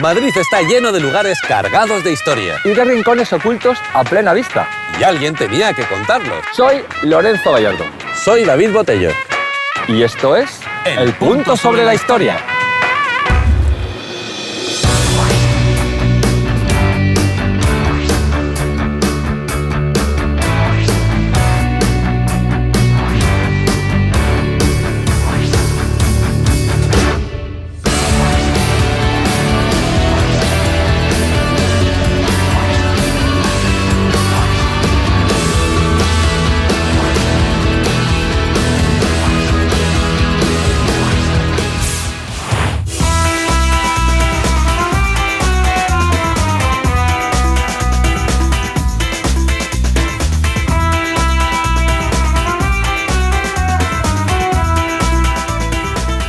Madrid está lleno de lugares cargados de historia. Y de rincones ocultos a plena vista. Y alguien tenía que contarlo. Soy Lorenzo Gallardo. Soy David Botello. Y esto es El Punto sobre la Historia.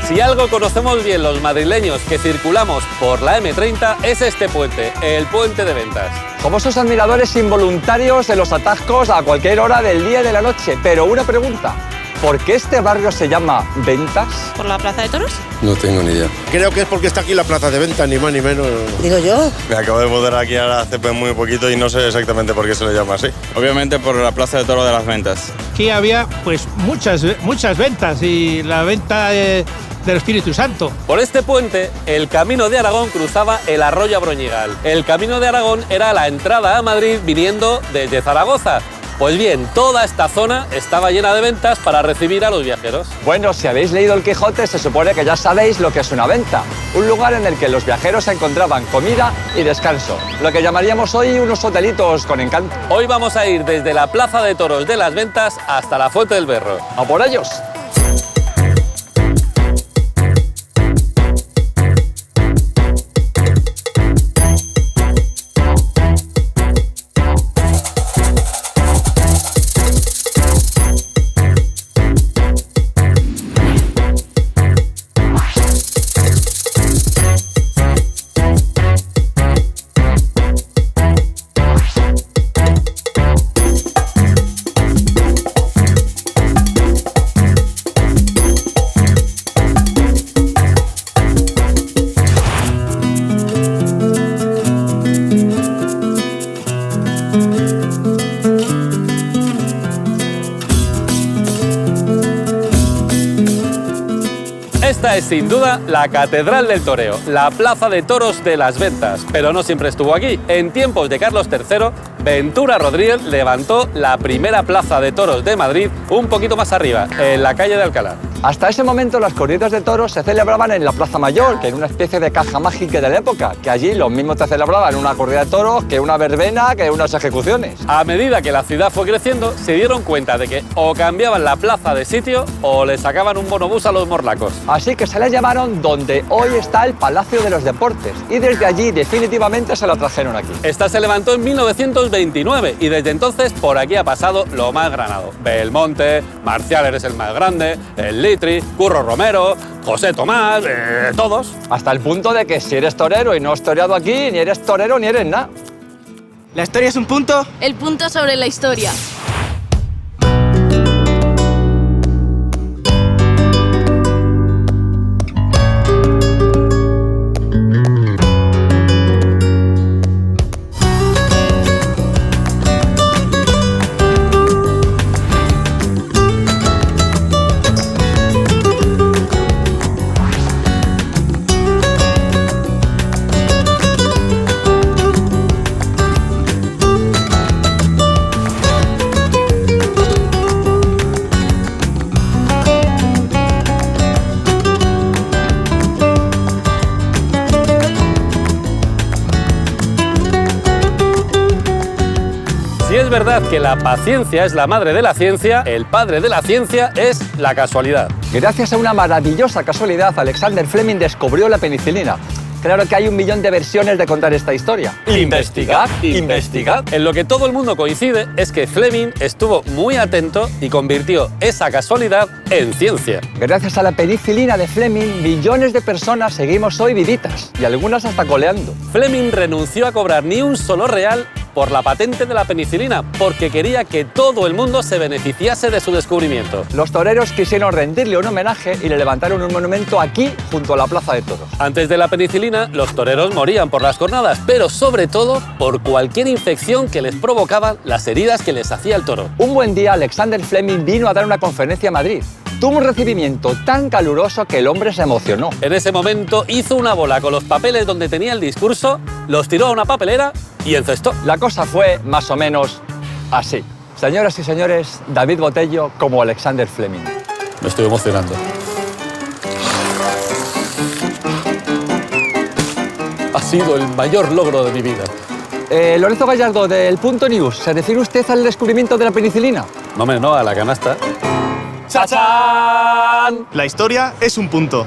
Si algo conocemos bien los madrileños que circulamos por la M30 es este puente, el Puente de Ventas. Somos sus admiradores involuntarios de los atascos a cualquier hora del día y de la noche. Pero una pregunta, ¿por qué este barrio se llama Ventas? ¿Por la Plaza de Toros? No tengo ni idea. Creo que es porque está aquí la plaza de venta, ni más ni menos. Digo yo. Me acabo de mudar aquí ahora hace muy poquito y no sé exactamente por qué se le llama así. Obviamente por la Plaza de Toros de las Ventas. Aquí había pues muchas ventas y la venta del Espíritu Santo. Por este puente, el Camino de Aragón cruzaba el arroyo Abroñigal. El Camino de Aragón era la entrada a Madrid viniendo desde Zaragoza. Pues bien, toda esta zona estaba llena de ventas para recibir a los viajeros. Bueno, si habéis leído el Quijote, se supone que ya sabéis lo que es una venta. Un lugar en el que los viajeros encontraban comida y descanso. Lo que llamaríamos hoy unos hotelitos con encanto. Hoy vamos a ir desde la Plaza de Toros de las Ventas hasta la Fuente del Berro. ¡A por ellos! Esta es sin duda la Catedral del Toreo, la Plaza de Toros de las Ventas, pero no siempre estuvo aquí. En tiempos de Carlos III, Ventura Rodríguez levantó la primera Plaza de Toros de Madrid un poquito más arriba, en la calle de Alcalá. Hasta ese momento las corridas de toros se celebraban en la Plaza Mayor, que era una especie de caja mágica de la época, que allí los mismos te celebraban una corrida de toros, que una verbena, que unas ejecuciones. A medida que la ciudad fue creciendo, se dieron cuenta de que o cambiaban la plaza de sitio o le sacaban un bonobús a los morlacos. Así que se le llamaron donde hoy está el Palacio de los Deportes, y desde allí definitivamente se la trajeron aquí. Esta se levantó en 1929 y desde entonces por aquí ha pasado lo más granado. Belmonte, Marcial eres el más grande, el Litri, Curro Romero, José Tomás, todos. Hasta el punto de que si eres torero y no has toreado aquí, ni eres torero ni eres nada. ¿La historia es un punto? El punto sobre la historia. Si es verdad que la paciencia es la madre de la ciencia, el padre de la ciencia es la casualidad. Gracias a una maravillosa casualidad, Alexander Fleming descubrió la penicilina. Claro que hay un millón de versiones de contar esta historia. Investigad, investigad. En lo que todo el mundo coincide es que Fleming estuvo muy atento y convirtió esa casualidad en ciencia. Gracias a la penicilina de Fleming, millones de personas seguimos hoy vivitas y algunas hasta coleando. Fleming renunció a cobrar ni un solo real por la patente de la penicilina, porque quería que todo el mundo se beneficiase de su descubrimiento. Los toreros quisieron rendirle un homenaje y le levantaron un monumento aquí, junto a la Plaza de Toros. Antes de la penicilina, los toreros morían por las cornadas, pero sobre todo por cualquier infección que les provocaban las heridas que les hacía el toro. Un buen día, Alexander Fleming vino a dar una conferencia a Madrid. Tuvo un recibimiento tan caluroso que el hombre se emocionó. En ese momento hizo una bola con los papeles donde tenía el discurso, los tiró a una papelera y encestó. La cosa fue más o menos así. Señoras y señores, David Botello como Alexander Fleming. Me estoy emocionando. Ha sido el mayor logro de mi vida. Lorenzo Gallardo, del Punto News, ¿se refiere usted al descubrimiento de la penicilina? No, hombre, no, a la canasta. ¡Chachán! La historia es un punto.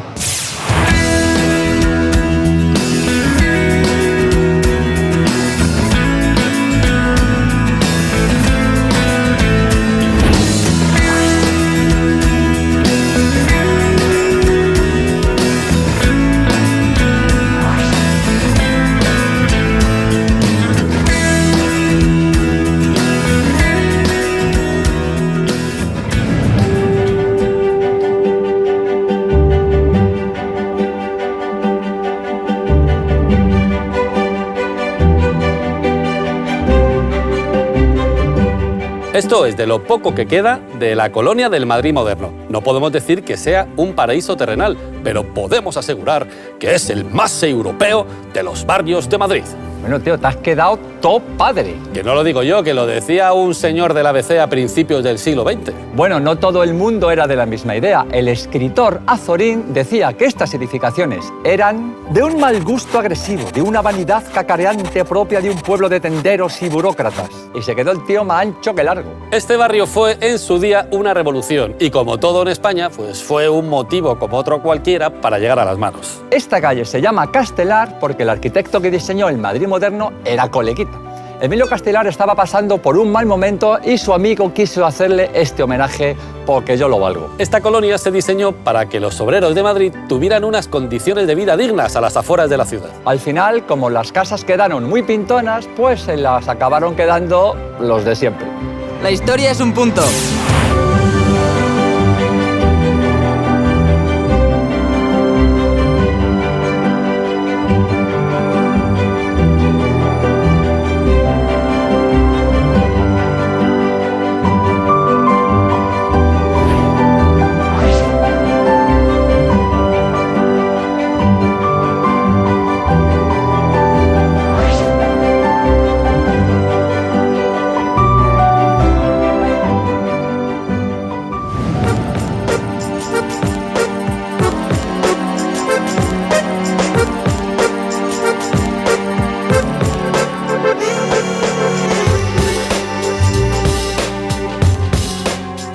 Esto es de lo poco que queda de la colonia del Madrid moderno. No podemos decir que sea un paraíso terrenal, pero podemos asegurar que es el más europeo de los barrios de Madrid. Bueno, tío, te has quedado top padre. Que no lo digo yo, que lo decía un señor del ABC a principios del siglo XX. Bueno, no todo el mundo era de la misma idea. El escritor Azorín decía que estas edificaciones eran de un mal gusto agresivo, de una vanidad cacareante propia de un pueblo de tenderos y burócratas. Y se quedó el tío más ancho que largo. Este barrio fue en su día una revolución y como todo en España, pues fue un motivo como otro cualquiera para llegar a las manos. Esta calle se llama Castelar porque el arquitecto que diseñó el Madrid moderno era coleguita. Emilio Castelar estaba pasando por un mal momento y su amigo quiso hacerle este homenaje porque yo lo valgo. Esta colonia se diseñó para que los obreros de Madrid tuvieran unas condiciones de vida dignas a las afueras de la ciudad. Al final, como las casas quedaron muy pintonas, pues se las acabaron quedando los de siempre. La historia es un punto.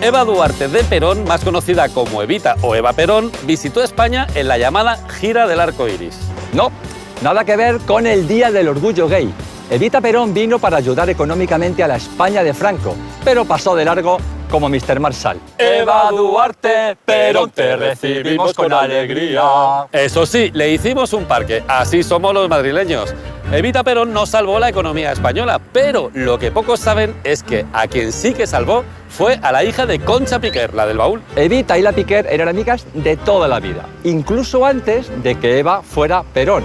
Eva Duarte de Perón, más conocida como Evita o Eva Perón, visitó España en la llamada Gira del Arco Iris. No, nada que ver con el Día del Orgullo Gay. Evita Perón vino para ayudar económicamente a la España de Franco, pero pasó de largo como Mr. Marshall. Eva Duarte, Perón, te recibimos con alegría. Eso sí, le hicimos un parque, así somos los madrileños. Evita Perón no salvó la economía española, pero lo que pocos saben es que a quien sí que salvó fue a la hija de Concha Piquer, la del baúl. Evita y la Piquer eran amigas de toda la vida, incluso antes de que Eva fuera Perón.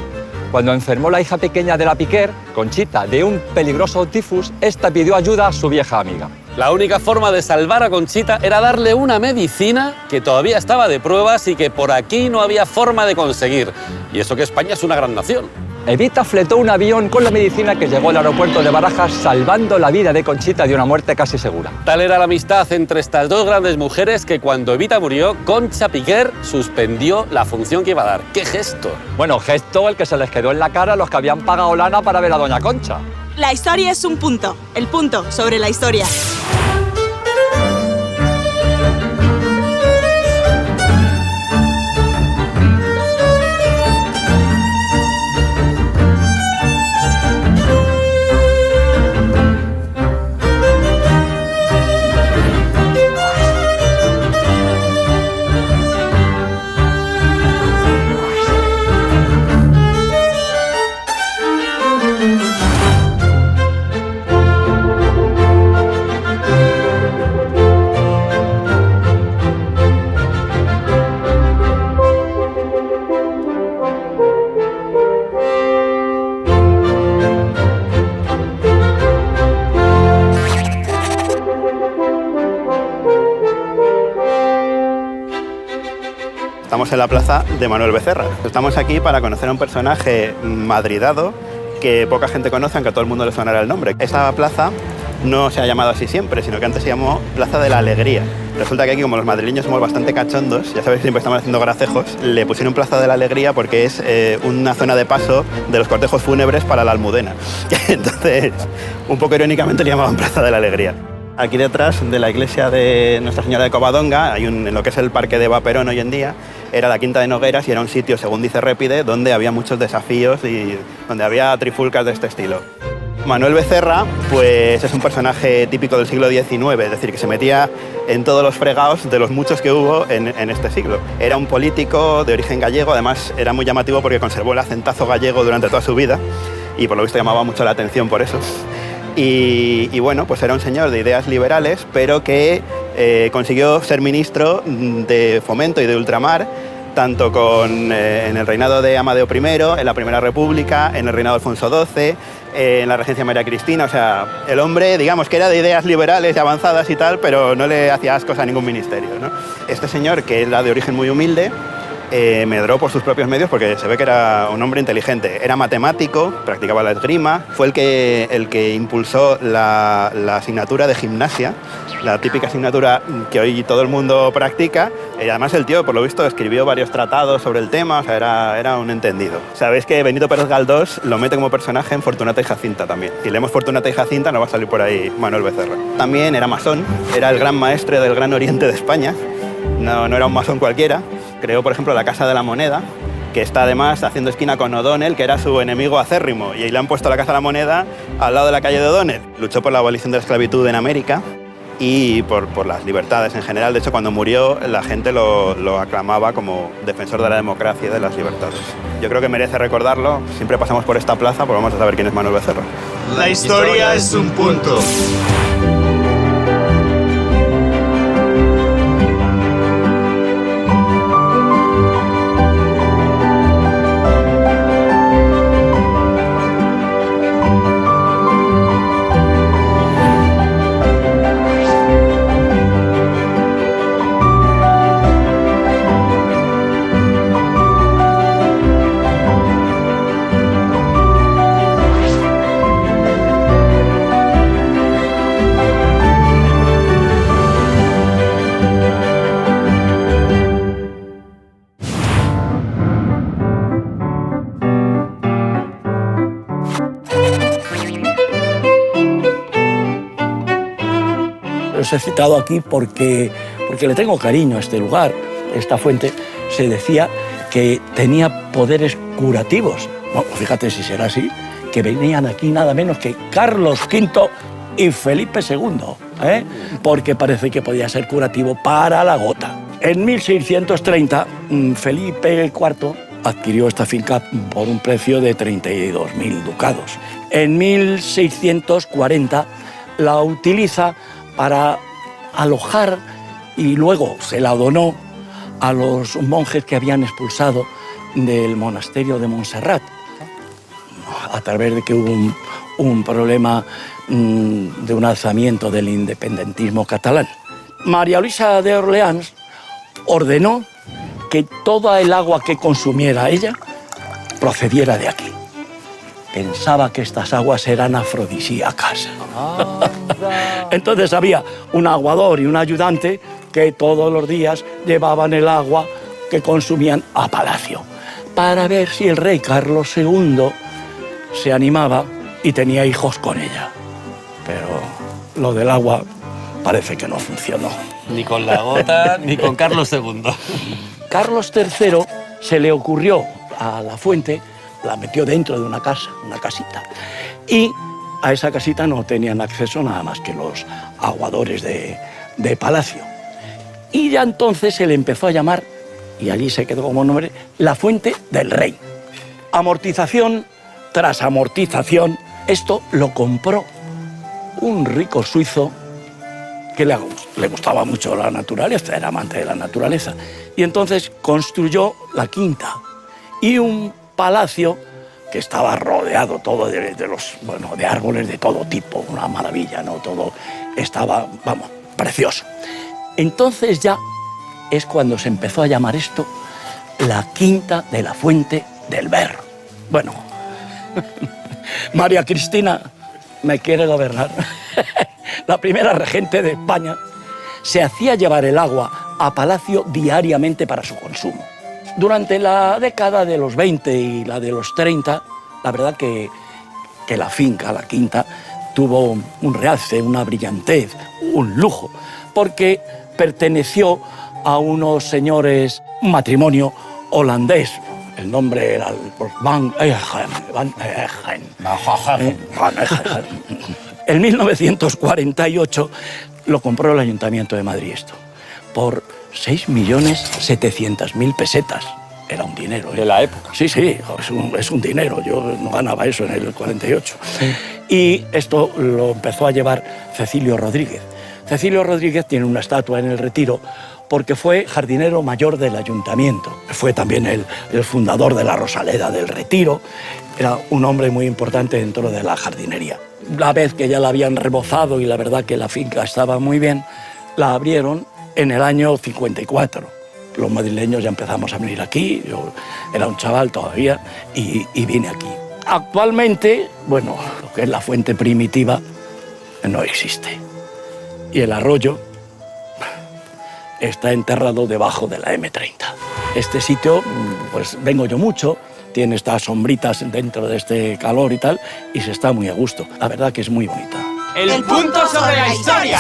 Cuando enfermó la hija pequeña de la Piquer, Conchita, de un peligroso tifus, esta pidió ayuda a su vieja amiga. La única forma de salvar a Conchita era darle una medicina que todavía estaba de pruebas y que por aquí no había forma de conseguir. Y eso que España es una gran nación. Evita fletó un avión con la medicina que llegó al aeropuerto de Barajas, salvando la vida de Conchita de una muerte casi segura. Tal era la amistad entre estas dos grandes mujeres que cuando Evita murió, Concha Piquer suspendió la función que iba a dar. ¡Qué gesto! Bueno, gesto el que se les quedó en la cara a los que habían pagado lana para ver a doña Concha. La historia es un punto, el punto sobre la historia. Estamos en la plaza de Manuel Becerra. Estamos aquí para conocer a un personaje madridado que poca gente conoce, aunque a todo el mundo le sonará el nombre. Esta plaza no se ha llamado así siempre, sino que antes se llamó Plaza de la Alegría. Resulta que aquí, como los madrileños somos bastante cachondos, ya sabéis, siempre estamos haciendo gracejos, le pusieron Plaza de la Alegría porque es una zona de paso de los cortejos fúnebres para la Almudena. Entonces, un poco irónicamente le llamaban Plaza de la Alegría. Aquí detrás de la iglesia de Nuestra Señora de Covadonga, en lo que es el Parque de Vaperón hoy en día, era la Quinta de Nogueras y era un sitio, según dice Répide, donde había muchos desafíos y donde había trifulcas de este estilo. Manuel Becerra, pues es un personaje típico del siglo XIX, es decir, que se metía en todos los fregados de los muchos que hubo en este siglo. Era un político de origen gallego, además era muy llamativo porque conservó el acentazo gallego durante toda su vida y por lo visto llamaba mucho la atención por eso. Y bueno, pues era un señor de ideas liberales, pero que consiguió ser ministro de Fomento y de Ultramar, tanto en el reinado de Amadeo I, en la Primera República, en el reinado de Alfonso XII, en la regencia de María Cristina. O sea, el hombre, digamos que era de ideas liberales y avanzadas y tal, pero no le hacía ascos a ningún ministerio, ¿no? Este señor, que era de origen muy humilde, medró por sus propios medios porque se ve que era un hombre inteligente. Era matemático, practicaba la esgrima, fue el que impulsó la asignatura de gimnasia, la típica asignatura que hoy todo el mundo practica. Y además el tío, por lo visto, escribió varios tratados sobre el tema, o sea, era un entendido. Sabéis que Benito Pérez Galdós lo mete como personaje en Fortunata y Jacinta también. Si leemos Fortunata y Jacinta nos va a salir por ahí Manuel Becerra. También era masón, era el gran maestre del Gran Oriente de España, no era un masón cualquiera. Creó, por ejemplo, la Casa de la Moneda, que está además haciendo esquina con O'Donnell, que era su enemigo acérrimo, y ahí le han puesto la Casa de la Moneda al lado de la calle de O'Donnell. Luchó por la abolición de la esclavitud en América y por las libertades en general. De hecho, cuando murió, la gente lo aclamaba como defensor de la democracia y de las libertades. Yo creo que merece recordarlo. Siempre pasamos por esta plaza, pues vamos a saber quién es Manuel Becerra. La historia es un punto. Os he citado aquí porque le tengo cariño a este lugar. Esta fuente se decía que tenía poderes curativos. Bueno, fíjate si será así, que venían aquí nada menos que Carlos V y Felipe II, porque parece que podía ser curativo para la gota. En 1630, Felipe IV adquirió esta finca por un precio de 32.000 ducados. En 1640 la utiliza para alojar y luego se la donó a los monjes que habían expulsado del monasterio de Montserrat, a través de que hubo un problema de un alzamiento del independentismo catalán. María Luisa de Orleans ordenó que toda el agua que consumiera ella procediera de aquí. Pensaba que estas aguas eran afrodisíacas. Entonces había un aguador y un ayudante que todos los días llevaban el agua que consumían a palacio para ver si el rey Carlos II se animaba y tenía hijos con ella. Pero lo del agua parece que no funcionó. Ni con la gota, ni con Carlos II. Carlos III se le ocurrió a la fuente, la metió dentro de una casa, una casita, y a esa casita no tenían acceso nada más que los aguadores de palacio. Y ya entonces se le empezó a llamar, y allí se quedó como nombre, la Fuente del Rey. Amortización tras amortización, esto lo compró un rico suizo que le gustaba mucho la naturaleza, era amante de la naturaleza, y entonces construyó la quinta y un palacio que estaba rodeado todo de árboles de todo tipo, una maravilla, ¿no? Todo estaba, precioso. Entonces ya es cuando se empezó a llamar esto la quinta de la Fuente del Berro. Bueno, María Cristina me quiere gobernar. La primera regente de España se hacía llevar el agua a Palacio diariamente para su consumo. Durante la década de los 20 y la de los 30, la verdad que la finca, la quinta, tuvo un realce, una brillantez, un lujo, porque perteneció a unos señores, un matrimonio holandés. El nombre era Van Eggen. En 1948 lo compró el Ayuntamiento de Madrid esto, por 6.700.000 pesetas. Era un dinero. De la época. Sí, es un dinero. Yo no ganaba eso en el 48. Sí. Y esto lo empezó a llevar Cecilio Rodríguez. Cecilio Rodríguez tiene una estatua en el Retiro porque fue jardinero mayor del ayuntamiento. Fue también el fundador de la Rosaleda del Retiro. Era un hombre muy importante dentro de la jardinería. La vez que ya la habían rebozado y la verdad que la finca estaba muy bien, la abrieron en el año 54. Los madrileños ya empezamos a venir aquí, yo era un chaval todavía y vine aquí. Actualmente, bueno, lo que es la fuente primitiva no existe. Y el arroyo está enterrado debajo de la M30. Este sitio, pues vengo yo mucho, tiene estas sombritas dentro de este calor y tal, y se está muy a gusto. La verdad que es muy bonita. El punto sobre la historia.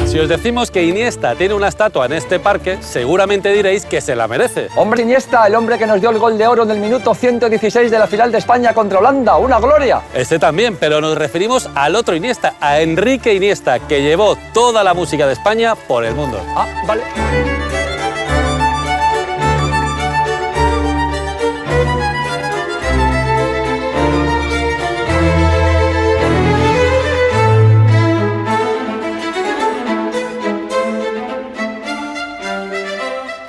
Si os decimos que Iniesta tiene una estatua en este parque, seguramente diréis que se la merece. Hombre, Iniesta, el hombre que nos dio el gol de oro en el minuto 116 de la final de España contra Holanda. ¡Una gloria! Este también, pero nos referimos al otro Iniesta, a Enrique Iniesta, que llevó toda la música de España por el mundo. Ah, vale.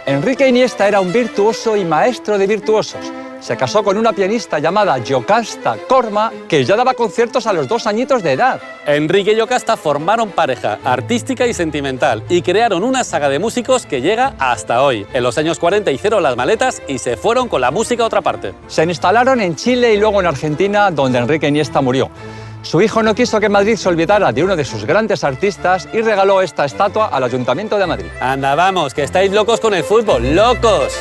Enrique Iniesta era un virtuoso y maestro de virtuosos. Se casó con una pianista llamada Jocasta Corma, que ya daba conciertos a los 2 añitos de edad. Enrique y Jocasta formaron pareja artística y sentimental y crearon una saga de músicos que llega hasta hoy. En los años 40 hicieron las maletas y se fueron con la música a otra parte. Se instalaron en Chile y luego en Argentina, donde Enrique Iniesta murió. Su hijo no quiso que Madrid se olvidara de uno de sus grandes artistas y regaló esta estatua al Ayuntamiento de Madrid. Anda, vamos, que estáis locos con el fútbol, ¡locos!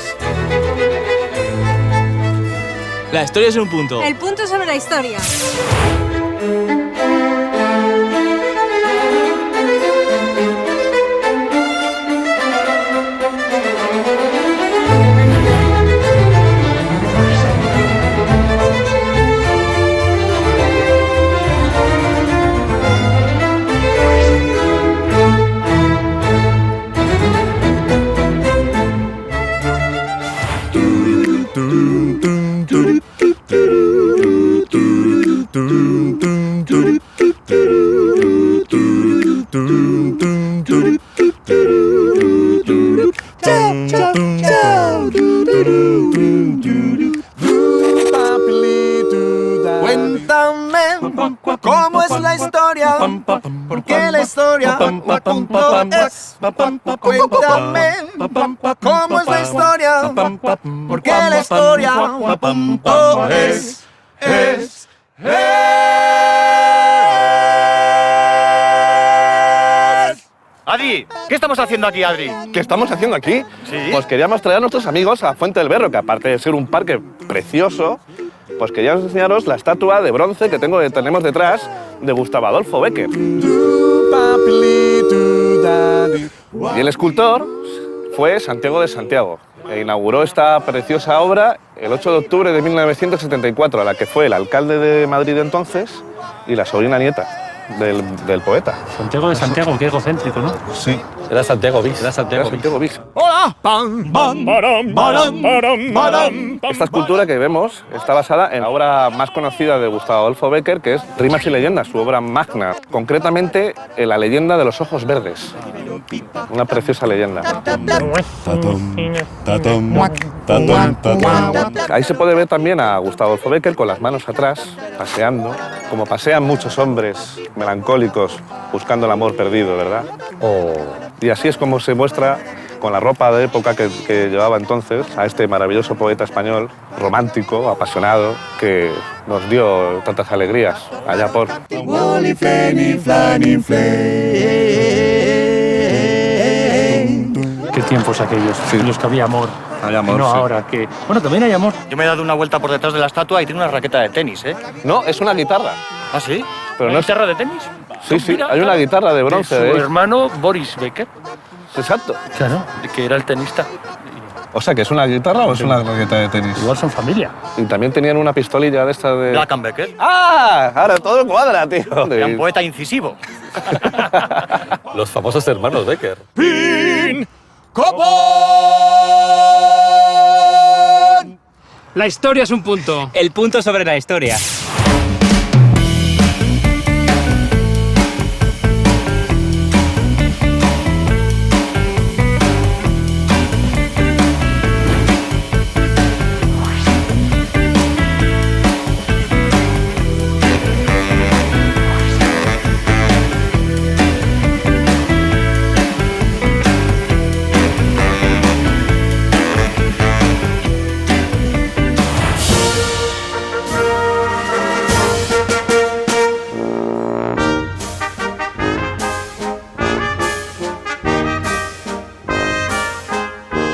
La historia es un punto. El punto sobre la historia. Cuéntame cómo es la historia, porque la historia punto es. Cuéntame cómo es la historia, porque la historia punto es. Adri, ¿qué estamos haciendo aquí, Adri? ¿Qué estamos haciendo aquí? ¿Sí? Pues queríamos traer a nuestros amigos a Fuente del Berro, que aparte de ser un parque precioso, pues queríamos enseñaros la estatua de bronce que tenemos detrás de Gustavo Adolfo Bécquer. Y el escultor fue Santiago de Santiago. e inauguró esta preciosa obra el 8 de octubre de 1974, a la que fue el alcalde de Madrid entonces y la sobrina nieta del poeta. Santiago de Santiago, qué egocéntrico, ¿no? Sí. Era Santiago Bis. Era Santiago Bis. ¡Hola! ¡Pam, pam, baram, baram, baram! Esta escultura que vemos está basada en la obra más conocida de Gustavo Adolfo Bécquer, que es Rimas y leyendas, su obra magna. Concretamente, en la leyenda de los ojos verdes. Una preciosa leyenda. Ahí se puede ver también a Gustavo Adolfo Bécquer con las manos atrás, paseando, como pasean muchos hombres melancólicos buscando el amor perdido, ¿verdad? Y así es como se muestra con la ropa de época que llevaba entonces a este maravilloso poeta español, romántico, apasionado, que nos dio tantas alegrías allá por... Qué tiempos aquellos, en los que había amor. Había amor, no sí. ahora que... Bueno, también hay amor. Yo me he dado una vuelta por detrás de la estatua y tiene una raqueta de tenis, ¿eh? No, es una guitarra. ¿Ah, sí? Pero ¿Una no es... guitarra de tenis? Sí, sí, hay una guitarra de bronce. De su hermano Boris Becker. Exacto. Claro, que era el tenista. O sea, ¿que es una guitarra o es una raqueta de tenis? Igual son familia. Y también tenían una pistolilla de esta de... Black and Becker. ¡Ah! Ahora todo cuadra, tío. Era un poeta incisivo. Los famosos hermanos Becker. ¡Pin! ¡Copón! La historia es un punto. El punto sobre la historia.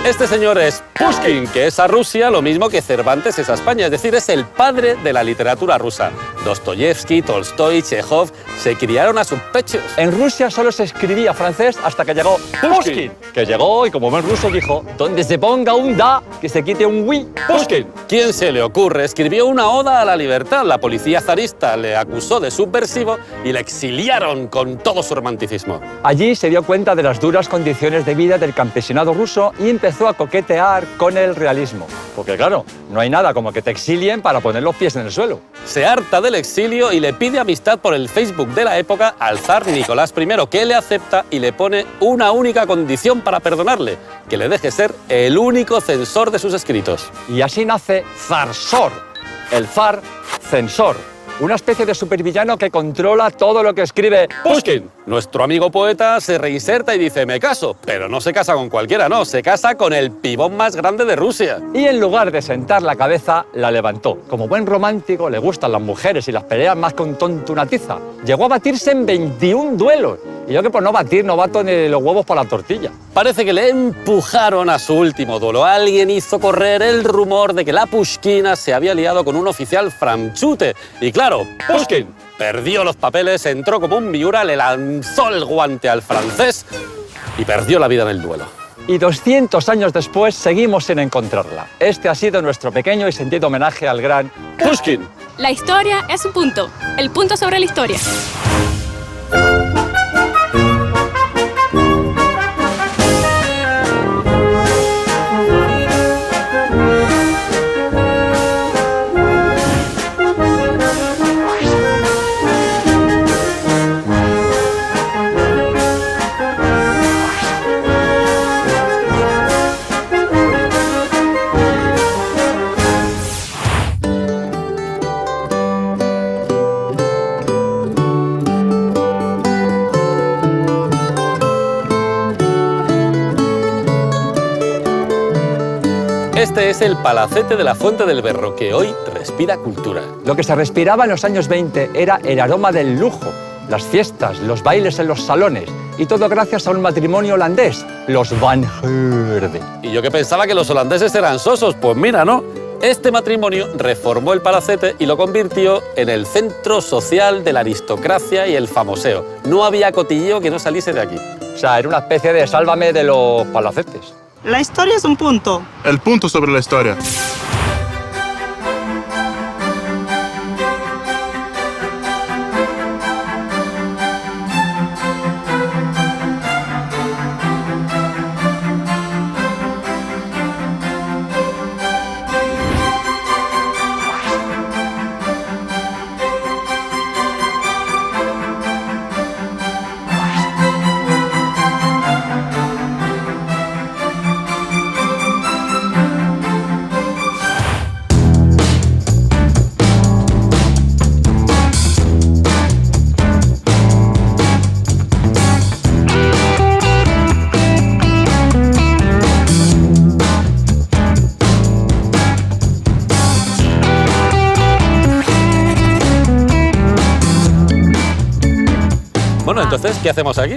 Este señor es Pushkin, que es a Rusia lo mismo que Cervantes es a España, es decir, es el padre de la literatura rusa. Dostoyevsky, Tolstoy, Chekhov se criaron a sus pechos. En Rusia solo se escribía francés hasta que llegó Pushkin, que llegó y como buen ruso dijo, donde se ponga un da, que se quite un wi. Pushkin, ¿quién se le ocurre? Escribió una oda a la libertad. La policía zarista le acusó de subversivo y le exiliaron con todo su romanticismo. Allí se dio cuenta de las duras condiciones de vida del campesinado ruso y empezó a coquetear con el realismo. Porque claro, no hay nada como que te exilien para poner los pies en el suelo. Se harta del exilio y le pide amistad por el Facebook de la época al zar Nicolás I, que le acepta y le pone una única condición para perdonarle, que le deje ser el único censor de sus escritos. Y así nace Zarsor, el zar censor, una especie de supervillano que controla todo lo que escribe Pushkin. Nuestro amigo poeta se reinserta y dice, me caso, pero no se casa con cualquiera, no, se casa con el pibón más grande de Rusia. Y en lugar de sentar la cabeza, la levantó. Como buen romántico, le gustan las mujeres y las peleas más que un tonto una tiza. Llegó a batirse en 21 duelos. Y yo que por no batir no bato ni los huevos por la tortilla. Parece que le empujaron a su último duelo. Alguien hizo correr el rumor de que la Pushkina se había liado con un oficial franchute. Y claro, Pushkin perdió los papeles, entró como un Miura, le lanzó el guante al francés y perdió la vida en el duelo. Y 200 años después seguimos sin encontrarla. Este ha sido nuestro pequeño y sentido homenaje al gran Pushkin. La historia es un punto. El punto sobre la historia. Este es el palacete de la Fuente del Berro, que hoy respira cultura. Lo que se respiraba en los años 20 era el aroma del lujo, las fiestas, los bailes en los salones, y todo gracias a un matrimonio holandés, los Van Heerde. Y yo que pensaba que los holandeses eran sosos, pues mira, ¿no? Este matrimonio reformó el palacete y lo convirtió en el centro social de la aristocracia y el famoseo. No había cotilleo que no saliese de aquí. O sea, era una especie de sálvame de los palacetes. La historia es un punto. El punto sobre la historia. Bueno, entonces, ¿qué hacemos aquí?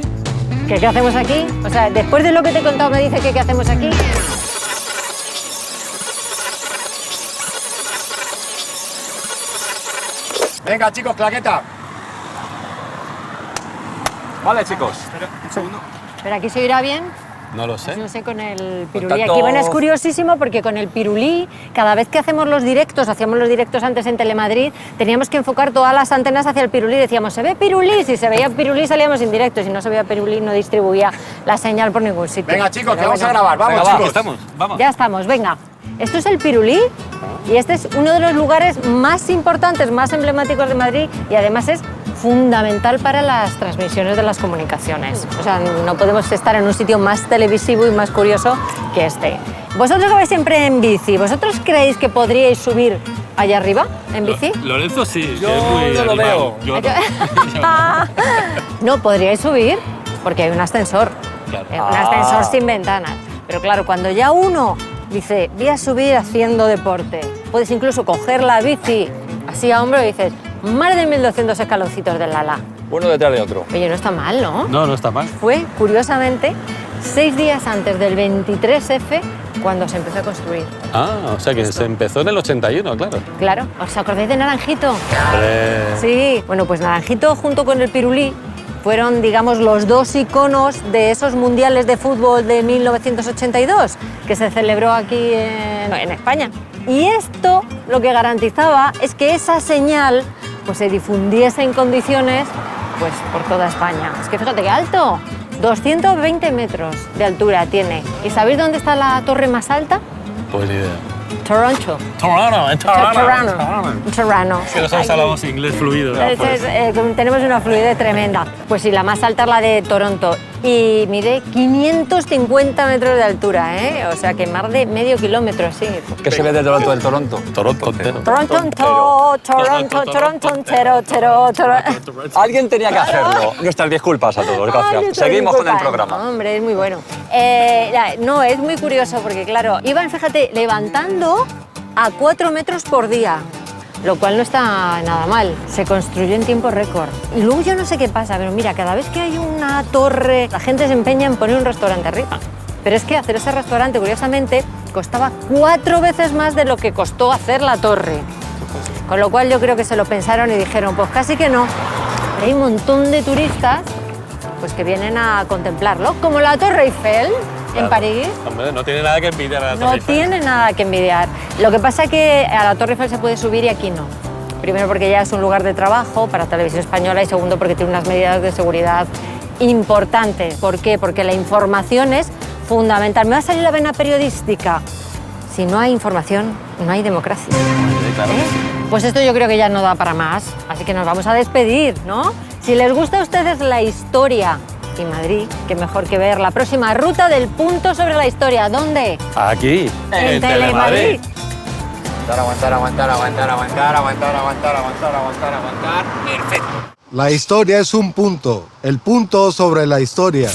¿Qué hacemos aquí? O sea, después de lo que te he contado, me dice que qué hacemos aquí. Venga, chicos, claqueta. Vale, chicos. Pero aquí se oirá bien. No lo sé. No sé, con el pirulí. Contacto. Aquí, bueno, es curiosísimo porque con el pirulí, cada vez que hacíamos los directos antes en Telemadrid, teníamos que enfocar todas las antenas hacia el pirulí. Decíamos, ¿se ve pirulí? Si se veía pirulí salíamos en directo. Si no se veía pirulí no distribuía la señal por ningún sitio. Venga, chicos, Pero que vamos a bueno. grabar. Vamos, Venga, va, chicos. estamos. Vamos. Ya estamos, venga. Esto es el pirulí y este es uno de los lugares más importantes, más emblemáticos de Madrid y además es fundamental para las transmisiones de las comunicaciones. O sea, no podemos estar en un sitio más televisivo y más curioso que este. Vosotros que vais siempre en bici, ¿vosotros creéis que podríais subir allá arriba en bici? Lorenzo sí, Yo que es muy no lo animado. veo. Yo no. No, podríais subir porque hay un ascensor. Claro. Un ascensor sin ventanas. Pero claro, cuando ya uno dice, voy a subir haciendo deporte, puedes incluso coger la bici así a hombro y dices, más de 1200 escaloncitos del Lala. Uno detrás de otro. Oye, no está mal, ¿no? No, no está mal. Fue, curiosamente, 6 días antes del 23F cuando se empezó a construir. Ah, o sea que se empezó en el 81, claro. Claro, ¿os acordáis de Naranjito? Hombre. Sí, bueno, pues Naranjito junto con el pirulí fueron, digamos, los dos iconos de esos mundiales de fútbol de 1982 que se celebró aquí en España. Y esto lo que garantizaba es que esa señal pues, se difundiese en condiciones pues, por toda España. Es que fíjate qué alto, 220 metros de altura tiene. ¿Y sabéis dónde está la torre más alta? Pues ni idea. Toronto. Toronto. Que nosotros hablamos inglés fluido. Tenemos una fluidez tremenda. Pues sí, la más alta es la de Toronto y mide 550 metros de altura, ¿eh? O sea que más de medio kilómetro, sí. ¿Qué se ve de Toronto del Toronto? Toronto entero. Toronto entero. Alguien tenía que hacerlo. Nuestras disculpas a todos, gracias. Seguimos con el programa. Hombre, es muy bueno. No, es muy curioso porque, claro, iban, fíjate, levantando a 4 metros por día, lo cual no está nada mal. Se construyó en tiempo récord. Y luego yo no sé qué pasa, pero mira, cada vez que hay una torre, la gente se empeña en poner un restaurante arriba. Pero es que hacer ese restaurante, curiosamente, costaba 4 veces más de lo que costó hacer la torre. Con lo cual yo creo que se lo pensaron y dijeron, pues casi que no. Hay un montón de turistas pues, que vienen a contemplarlo, como la Torre Eiffel en París. Hombre, no tiene nada que envidiar a la Torre No Eiffel. tiene nada que envidiar. Lo que pasa es que a la Torre Eiffel se puede subir y aquí no. Primero porque ya es un lugar de trabajo para Televisión Española y segundo porque tiene unas medidas de seguridad importantes. ¿Por qué? Porque la información es fundamental. Me va a salir la vena periodística. Si no hay información, no hay democracia. Claro. Pues esto yo creo que ya no da para más, así que nos vamos a despedir, ¿no? Si les gusta a ustedes la historia y Madrid, qué mejor que ver la próxima ruta del punto sobre la historia. ¿Dónde? Aquí, En Telemadrid. Aguantar. Perfecto. La historia es un punto, el punto sobre la historia.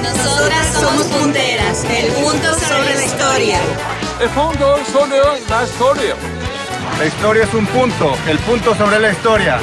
Nosotras somos punteras, el punto sobre la historia. El punto sobre la historia. La historia es un punto, el punto sobre la historia.